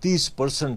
30%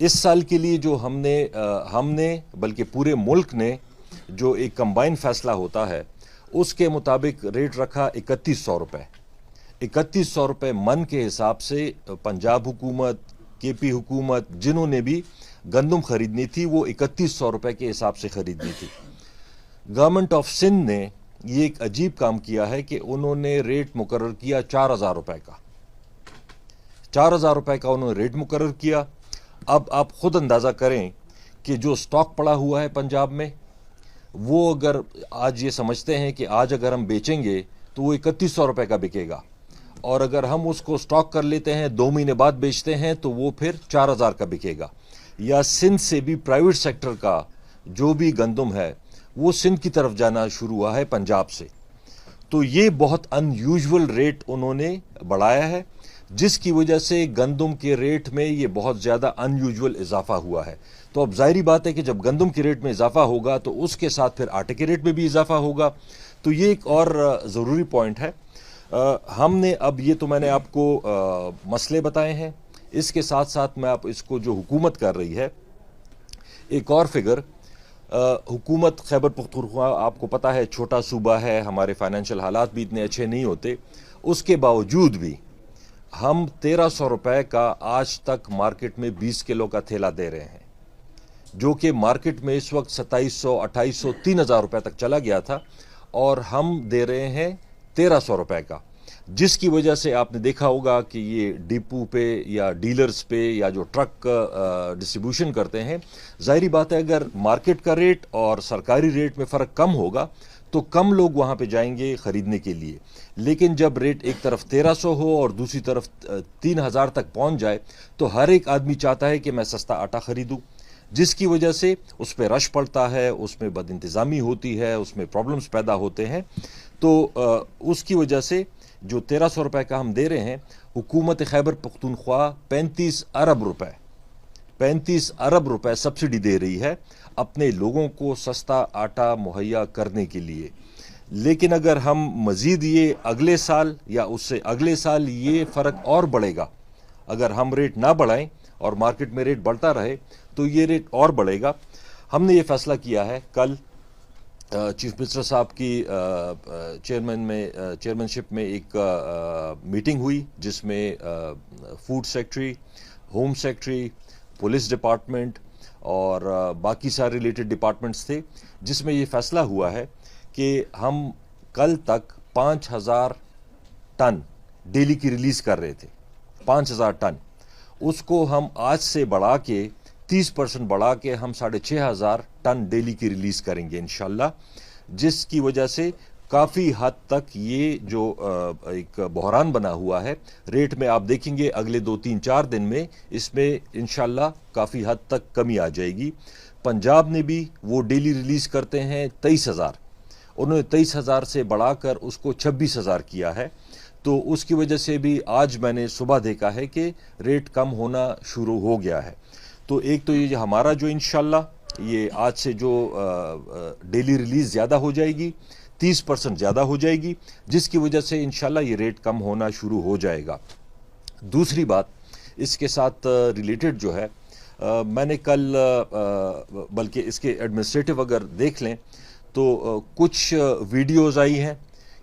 اس سال کے لیے جو ہم نے بلکہ پورے ملک نے جو ایک کمبائن فیصلہ ہوتا ہے اس کے مطابق ریٹ رکھا 3100 روپے 3100 روپے من کے حساب سے پنجاب حکومت کے پی حکومت جنہوں نے بھی گندم خریدنی تھی وہ 3100 روپے کے حساب سے خریدنی تھی. گورنمنٹ آف سندھ نے یہ ایک عجیب کام کیا ہے کہ انہوں نے ریٹ مقرر کیا 4000 روپے کا 4000 روپے کا انہوں نے ریٹ مقرر کیا. اب آپ خود اندازہ کریں کہ جو سٹاک پڑا ہوا ہے پنجاب میں وہ اگر آج یہ سمجھتے ہیں کہ آج اگر ہم بیچیں گے تو وہ 3100 روپے کا بکے گا اور اگر ہم اس کو سٹاک کر لیتے ہیں 2 مہینے بعد بیچتے ہیں تو وہ پھر 4000 کا بکے گا. یا سندھ سے بھی پرائیویٹ سیکٹر کا جو بھی گندم ہے وہ سندھ کی طرف جانا شروع ہوا ہے پنجاب سے. تو یہ بہت ان یوزول ریٹ انہوں نے بڑھایا ہے جس کی وجہ سے گندم کے ریٹ میں یہ بہت زیادہ ان یوزول اضافہ ہوا ہے. تو اب ظاہری بات ہے کہ جب گندم کے ریٹ میں اضافہ ہوگا تو اس کے ساتھ پھر آٹے کے ریٹ میں بھی اضافہ ہوگا. تو یہ ایک اور ضروری پوائنٹ ہے. ہم نے اب یہ تو میں نے آپ کو مسئلے بتائے ہیں, اس کے ساتھ ساتھ میں آپ اس کو جو حکومت کر رہی ہے ایک اور فگر. حکومت خیبر پختونخوا آپ کو پتہ ہے چھوٹا صوبہ ہے, ہمارے فائنینشیل حالات بھی اتنے اچھے نہیں ہوتے, اس کے باوجود بھی ہم 1300 روپے کا آج تک مارکیٹ میں 20 کلو کا تھیلا دے رہے ہیں جو کہ مارکیٹ میں اس وقت 2700 2800 3000 روپے تک چلا گیا تھا اور ہم دے رہے ہیں 1300 روپے کا, جس کی وجہ سے آپ نے دیکھا ہوگا کہ یہ ڈپو پہ یا ڈیلرز پہ یا جو ٹرک ڈسٹریبیوشن کرتے ہیں, ظاہری بات ہے اگر مارکیٹ کا ریٹ اور سرکاری ریٹ میں فرق کم ہوگا تو کم لوگ وہاں پہ جائیں گے خریدنے کے لیے. لیکن جب ریٹ ایک طرف 1300 ہو اور دوسری طرف 3000 تک پہنچ جائے تو ہر ایک آدمی چاہتا ہے کہ میں سستا آٹا خریدوں, جس کی وجہ سے اس پہ رش پڑتا ہے, اس میں بد انتظامی ہوتی ہے, اس میں پرابلمز پیدا ہوتے ہیں. تو اس کی وجہ سے جو 1300 روپے کا ہم دے رہے ہیں, حکومت خیبر پختونخوا 35 ارب روپے سبسڈی دے رہی ہے اپنے لوگوں کو سستا آٹا مہیا کرنے کے لیے. لیکن اگر ہم مزید یہ اگلے سال یا اس سے اگلے سال یہ فرق اور بڑھے گا, اگر ہم ریٹ نہ بڑھائیں اور مارکیٹ میں ریٹ بڑھتا رہے تو یہ ریٹ اور بڑھے گا. ہم نے یہ فیصلہ کیا ہے, کل چیف منسٹر صاحب کی چیئرمینشپ میں ایک میٹنگ ہوئی جس میں food secretary, home secretary, police department اور باقی سارے ریلیٹڈ ڈپارٹمنٹس تھے, جس میں یہ فیصلہ ہوا ہے کہ ہم کل تک 5000 ٹن ڈیلی کی ریلیز کر رہے تھے, 5000 ٹن, اس کو ہم آج سے بڑھا کے 30% بڑھا کے ہم 6500 ٹن ڈیلی کی ریلیز کریں گے انشاءاللہ, جس کی وجہ سے کافی حد تک یہ جو ایک بحران بنا ہوا ہے ریٹ میں آپ دیکھیں گے اگلے 2-3-4 دن میں اس میں انشاءاللہ کافی حد تک کمی آ جائے گی. پنجاب نے بھی وہ ڈیلی ریلیز کرتے ہیں 23000, انہوں نے 23000 سے بڑھا کر اس کو 26000 کیا ہے. تو اس کی وجہ سے بھی آج میں نے صبح دیکھا ہے کہ ریٹ کم ہونا شروع ہو گیا ہے. تو ایک تو یہ ہمارا جو انشاءاللہ یہ آج سے جو ڈیلی ریلیز زیادہ ہو جائے گی, 30% زیادہ ہو جائے گی, جس کی وجہ سے انشاءاللہ یہ ریٹ کم ہونا شروع ہو جائے گا. دوسری بات اس کے ساتھ ریلیٹڈ جو ہے, میں نے کل بلکہ اس کے ایڈمنسٹریٹو اگر دیکھ لیں تو کچھ ویڈیوز آئی ہیں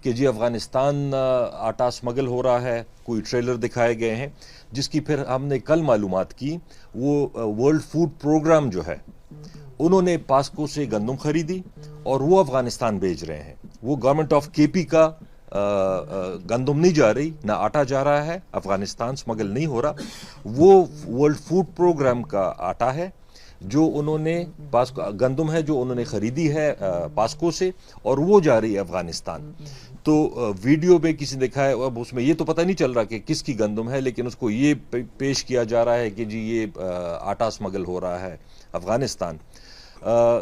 کہ جی افغانستان آٹا اسمگل ہو رہا ہے, کوئی ٹریلر دکھائے گئے ہیں, جس کی پھر ہم نے کل معلومات کی وہ ورلڈ فوڈ پروگرام جو ہے انہوں نے پاسکو سے گندم خریدی اور وہ افغانستان بھیج رہے ہیں. وہ گورنمنٹ آف کے پی کا گندم نہیں جا رہی, نہ آٹا جا رہا ہے افغانستان, اسمگل نہیں ہو رہا, وہ ورلڈ فوڈ پروگرام کا آٹا ہے جو انہوں نے گندم ہے جو انہوں نے خریدی ہے پاسکو سے اور وہ جا رہی ہے افغانستان. تو ویڈیو میں کسی نے دکھایا, اب اس میں یہ تو پتہ نہیں چل رہا کہ کس کی گندم ہے, لیکن اس کو یہ پیش کیا جا رہا ہے کہ جی یہ آٹا اسمگل ہو رہا ہے افغانستان.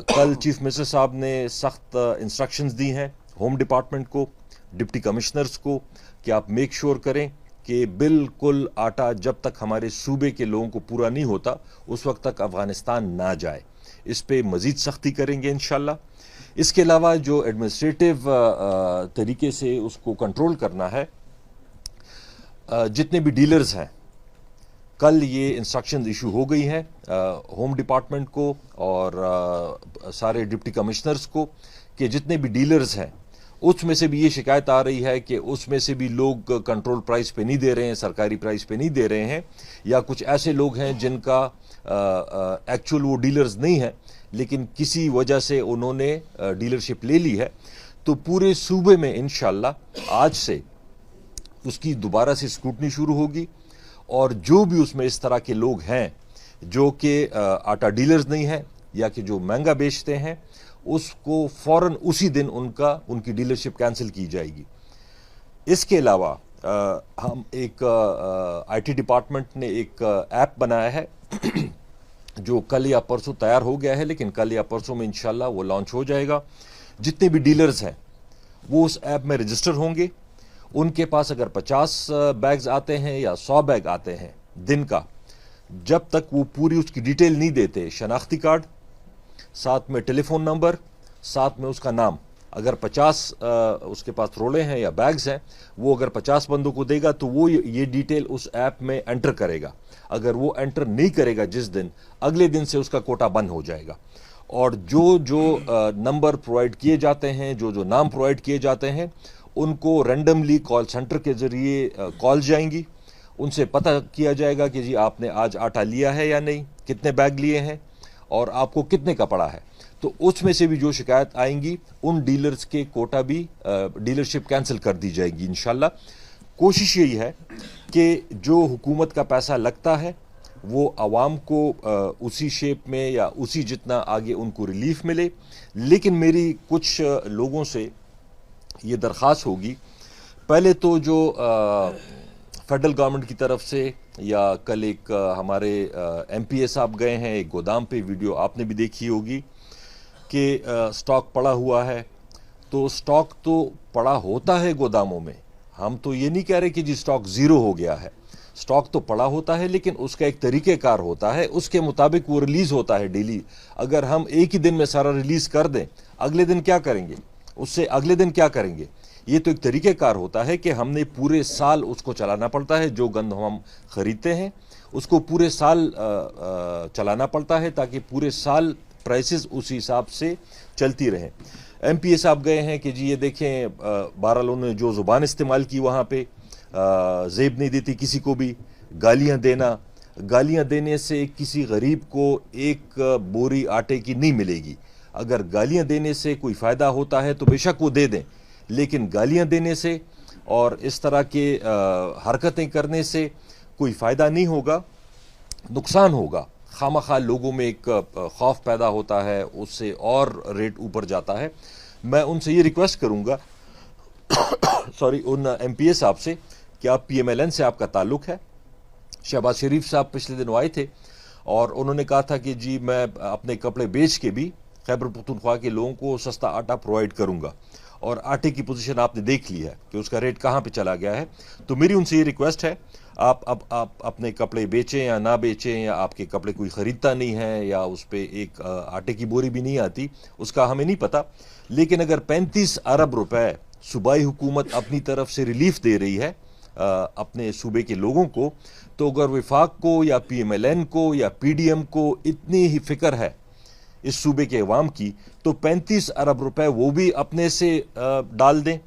کل چیف منسٹر صاحب نے سخت انسٹرکشنز دی ہیں ہوم ڈپارٹمنٹ کو, ڈپٹی کمشنرز کو, کہ آپ میک شور کریں کہ بالکل آٹا جب تک ہمارے صوبے کے لوگوں کو پورا نہیں ہوتا اس وقت تک افغانستان نہ جائے. اس پہ مزید سختی کریں گے انشاءاللہ. اس کے علاوہ جو ایڈمنسٹریٹو طریقے سے اس کو کنٹرول کرنا ہے, جتنے بھی ڈیلرز ہیں کل یہ انسٹرکشن ایشو ہو گئی ہیں ہوم ڈپارٹمنٹ کو اور سارے ڈپٹی کمشنرز کو کہ جتنے بھی ڈیلرز ہیں اس میں سے بھی یہ شکایت آ رہی ہے کہ اس میں سے بھی لوگ کنٹرول پرائز پہ نہیں دے رہے ہیں، سرکاری پرائز پہ نہیں دے رہے ہیں، یا کچھ ایسے لوگ ہیں جن کا ایکچول وہ ڈیلرز نہیں ہیں لیکن کسی وجہ سے انہوں نے ڈیلرشپ لے لی ہے. تو پورے صوبے میں انشاءاللہ آج سے اس کی دوبارہ سے اسکروٹنی شروع ہوگی، اور جو بھی اس میں اس طرح کے لوگ ہیں جو کہ آٹا ڈیلرز نہیں ہیں یا کہ جو مہنگا بیچتے ہیں، اس کو فوراً اسی دن ان کی ڈیلرشپ کینسل کی جائے گی. اس کے علاوہ ہم ایک آئی ٹی ڈپارٹمنٹ نے ایک ایپ بنایا ہے جو کل یا پرسوں تیار ہو گیا ہے، لیکن کل یا پرسوں میں انشاءاللہ وہ لانچ ہو جائے گا. جتنے بھی ڈیلرز ہیں وہ اس ایپ میں رجسٹر ہوں گے. ان کے پاس اگر 50 بیگز آتے ہیں یا 100 بیگ آتے ہیں دن کا، جب تک وہ پوری اس کی ڈیٹیل نہیں دیتے، شناختی کارڈ، ساتھ میں ٹیلی فون نمبر، ساتھ میں اس کا نام، اگر 50 اس کے پاس رولے ہیں یا بیگز ہیں، وہ اگر 50 بندوں کو دے گا تو وہ یہ ڈیٹیل اس ایپ میں انٹر کرے گا. اگر وہ انٹر نہیں کرے گا جس دن، اگلے دن سے اس کا کوٹا بند ہو جائے گا. اور جو نمبر پرووائڈ کیے جاتے ہیں، جو نام پرووائڈ کیے جاتے ہیں، ان کو رینڈملی کال سینٹر کے ذریعے کال جائیں گی. ان سے پتہ کیا جائے گا کہ جی آپ نے آج آٹا لیا ہے یا نہیں، کتنے بیگ لیے ہیں اور آپ کو کتنے کا پڑا ہے. تو اس میں سے بھی جو شکایت آئیں گی ان ڈیلرز کے کوٹا بھی ڈیلرشپ کینسل کر دی جائے گی انشاءاللہ. کوشش یہی ہے کہ جو حکومت کا پیسہ لگتا ہے وہ عوام کو اسی شیپ میں یا اسی جتنا آگے ان کو ریلیف ملے. لیکن میری کچھ لوگوں سے یہ درخواست ہوگی، پہلے تو جو فیڈرل گورنمنٹ کی طرف سے، یا کل ایک ہمارے ایم پی اے صاحب گئے ہیں ایک گودام پہ، ویڈیو آپ نے بھی دیکھی ہوگی کہ سٹاک پڑا ہوا ہے. تو سٹاک تو پڑا ہوتا ہے گوداموں میں، ہم تو یہ نہیں کہہ رہے کہ جی سٹاک زیرو ہو گیا ہے. سٹاک تو پڑا ہوتا ہے لیکن اس کا ایک طریقہ کار ہوتا ہے، اس کے مطابق وہ ریلیز ہوتا ہے ڈیلی. اگر ہم ایک ہی دن میں سارا ریلیز کر دیں، اگلے دن کیا کریں گے، اس سے اگلے دن کیا کریں گے؟ یہ تو ایک طریقہ کار ہوتا ہے کہ ہم نے پورے سال اس کو چلانا پڑتا ہے. جو گند ہم خریدتے ہیں اس کو پورے سال چلانا پڑتا ہے تاکہ پورے سال پرائسز اسی حساب سے چلتی رہیں. ایم پی اے صاحب گئے ہیں کہ جی یہ دیکھیں بہرحال انہوں نے جو زبان استعمال کی وہاں پہ زیب نہیں دیتی کسی کو بھی، گالیاں دینے سے کسی غریب کو ایک بوری آٹے کی نہیں ملے گی. اگر گالیاں دینے سے کوئی فائدہ ہوتا ہے تو بے شک وہ دے دیں، لیکن گالیاں دینے سے اور اس طرح کے حرکتیں کرنے سے کوئی فائدہ نہیں ہوگا، نقصان ہوگا. خامخواہ لوگوں میں ایک خوف پیدا ہوتا ہے، اس سے اور ریٹ اوپر جاتا ہے. میں ان سے یہ ریکویسٹ کروں گا ان ایم پی اے صاحب سے کہ آپ پی ایم ایل این سے آپ کا تعلق ہے. شہباز شریف صاحب پچھلے دنوں آئے تھے اور انہوں نے کہا تھا کہ جی میں اپنے کپڑے بیچ کے بھی خیبر پختونخوا کے لوگوں کو سستا آٹا پرووائڈ کروں گا. اور آٹے کی پوزیشن آپ نے دیکھ لی ہے کہ اس کا ریٹ کہاں پہ چلا گیا ہے. تو میری ان سے یہ ریکویسٹ ہے، آپ اپنے کپڑے بیچیں یا نہ بیچیں، یا آپ کے کپڑے کوئی خریدتا نہیں ہے یا اس پہ ایک آٹے کی بوری بھی نہیں آتی، اس کا ہمیں نہیں پتہ، لیکن اگر 35 ارب روپے صوبائی حکومت اپنی طرف سے ریلیف دے رہی ہے اپنے صوبے کے لوگوں کو، تو اگر وفاق کو یا پی ایم ایل این کو یا پی ڈی ایم کو اتنی ہی فکر ہے اس صوبے کے عوام کی، تو 35 ارب روپے وہ بھی اپنے سے ڈال دیں،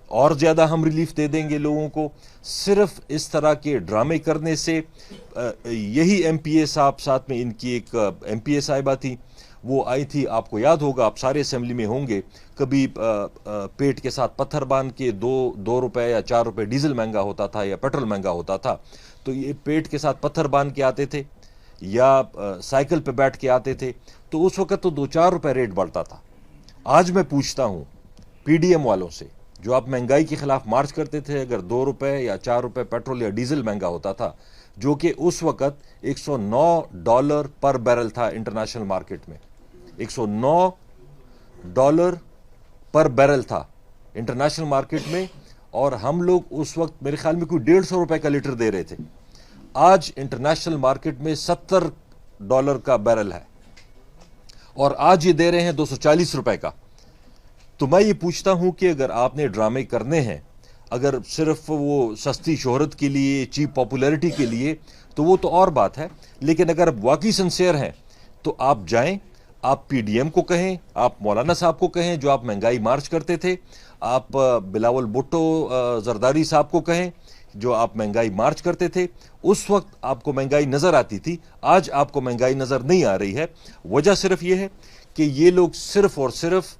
اور زیادہ ہم ریلیف دے دیں گے لوگوں کو. صرف اس طرح کے ڈرامے کرنے سے یہی ایم پی اے صاحب، ساتھ میں ان کی ایک ایم پی اے صاحبہ تھی، وہ آئی تھی، آپ کو یاد ہوگا، آپ سارے اسمبلی میں ہوں گے، کبھی پیٹ کے ساتھ پتھر باندھ کے 2 روپے یا 4 روپے ڈیزل مہنگا ہوتا تھا یا پیٹرول مہنگا ہوتا تھا تو یہ پیٹ کے ساتھ پتھر باندھ کے آتے تھے یا سائیکل پہ بیٹھ کے آتے تھے. تو اس وقت تو 2-4 روپے ریٹ بڑھتا تھا. آج میں پوچھتا ہوں پی ڈی ایم والوں سے، جو آپ مہنگائی کے خلاف مارچ کرتے تھے، اگر 2 روپے یا 4 روپے پیٹرول یا ڈیزل مہنگا ہوتا تھا، جو کہ اس وقت $109 پر بیرل تھا انٹرنیشنل مارکیٹ میں، $109 پر بیرل تھا انٹرنیشنل مارکیٹ میں، اور ہم لوگ اس وقت میرے خیال میں کوئی 150 روپے کا لیٹر دے رہے تھے. آج انٹرنیشنل مارکیٹ میں $70 کا بیرل ہے، اور آج یہ دے رہے ہیں 240 روپے کا. تو میں یہ پوچھتا ہوں کہ اگر آپ نے ڈرامے کرنے ہیں، اگر صرف وہ سستی شہرت کے لیے، چیپ پاپولیرٹی کے لیے، تو وہ تو اور بات ہے. لیکن اگر واقعی سنسیئر ہیں تو آپ جائیں, آپ پی ڈی ایم کو کہیں, آپ مولانا صاحب کو کہیں جو آپ مہنگائی مارچ کرتے تھے, آپ بلاول بھٹو زرداری صاحب کو کہیں جو آپ مہنگائی مارچ کرتے تھے. اس وقت آپ کو مہنگائی نظر آتی تھی, آج آپ کو مہنگائی نظر نہیں آ رہی ہے. وجہ صرف یہ ہے کہ یہ لوگ صرف اور صرف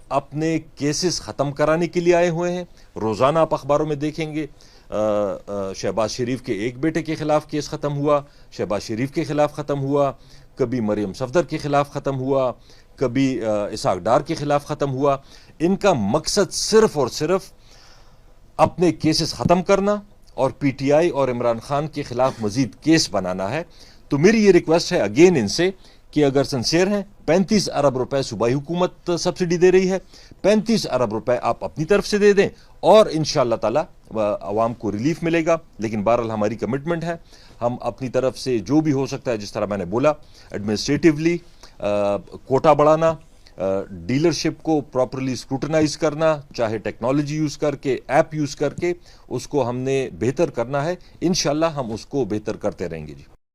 اپنے کیسز ختم کرانے کے لیے آئے ہوئے ہیں. روزانہ آپ اخباروں میں دیکھیں گے شہباز شریف کے ایک بیٹے کے خلاف کیس ختم ہوا, شہباز شریف کے خلاف ختم ہوا, کبھی مریم صفدر کے خلاف ختم ہوا, کبھی اسحاق ڈار کے خلاف ختم ہوا. ان کا مقصد صرف اور صرف اپنے کیسز ختم کرنا اور پی ٹی آئی اور عمران خان کے خلاف مزید کیس بنانا ہے. تو میری یہ ریکویسٹ ہے اگین ان سے کہ اگر سنسیئر ہیں, 35 ارب روپے صوبائی حکومت سبسڈی دے رہی ہے, 35 ارب روپے آپ اپنی طرف سے دے دیں اور انشاءاللہ تعالی عوام کو ریلیف ملے گا. لیکن بہرحال ہماری کمٹمنٹ ہے, ہم اپنی طرف سے جو بھی ہو سکتا ہے, جس طرح میں نے بولا, ایڈمنسٹریٹیولی کوٹا بڑھانا, ڈیلرشپ کو پراپرلی اسکروٹنائز کرنا, چاہے ٹیکنالوجی یوز کر کے, ایپ یوز کر کے, اس کو ہم نے بہتر کرنا ہے. انشاءاللہ ہم اس کو بہتر کرتے رہیں گے. جی